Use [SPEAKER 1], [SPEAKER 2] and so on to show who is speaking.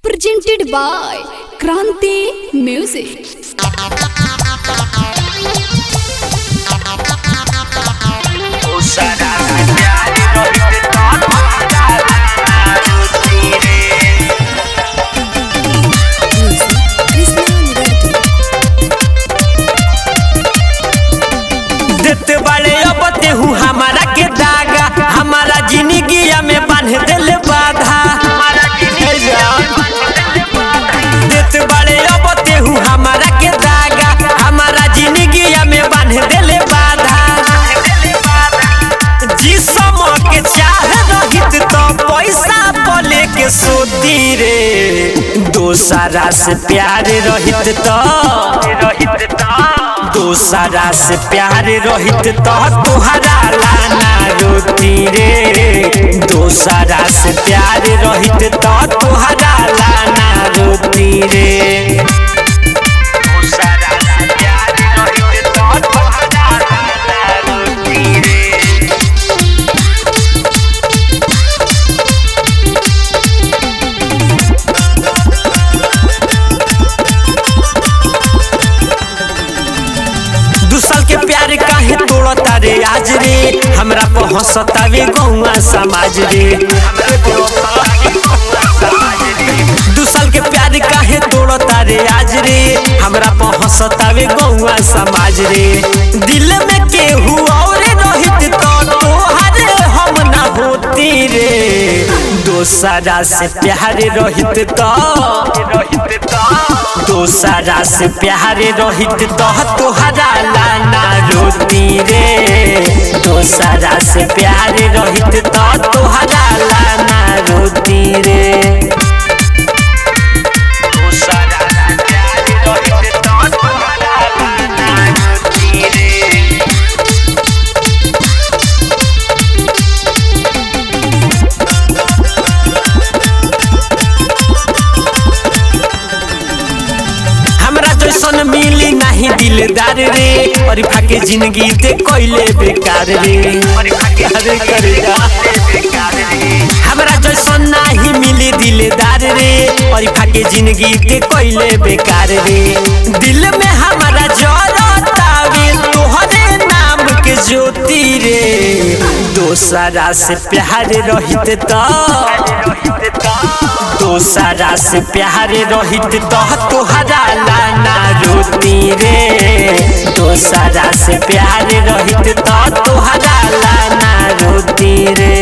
[SPEAKER 1] presented by Kranti Music.
[SPEAKER 2] देते बड़े अब तेहू हमारा के दागा, हमारा जिंदगिया में बांध दिल बाधा। देते बड़े अब तेहू हमारा के दागा, हमारा जिंदगिया में बांध दिल बाधा। जिस समय के चाह रहित तो पैसा बोले के सोती रे, दोसरा से प्यार रहित तो दोसरा से प्यार रहित तो तुहरा लाना रोती रे, दोसरा से प्यार रहित तो तुहरा लाना रोती रे। दोसरा से प्यार रहित तो तुहरा लाना रोती रे। दूसर के प्यार काहे तोड़ता रे आज रे, हमरा पर हंसतावे गौवा समाज रे। दूसर के प्यार काहे तोड़ता रे आज रे, हमरा पर हंसतावे गौवा समाज रे। दिल में केहू और रहित तो तोहरे हम ना होती रे, दोसरा से प्यार रहित तो दोसरा से प्यार रहित तो तुहरा लाना रोती रे, दोसरा से प्यार रहित तो तुहरा लाना रोती रे। दोसरा से प्यार रहित तो तुहरा लाना रोती रे। हमरा जैसन मिली नहीं दिलदार रे, और फाके जिंदगी ते कोइले बेकार रे। अरे करेगा हमरा जैसन नहीं मिली दिलदार रे, और फाके जिंदगी ते कोइले बेकार रे। दिल में हमारा जरतावे तोहरे नाम के ज्योति रे, दोसरा से प्यार रहित तो दोसरा से प्यार रहित तो तुहरा लाना रोती रे, दोसरा से प्यार रहित तो तुहरा लाना रोती रे।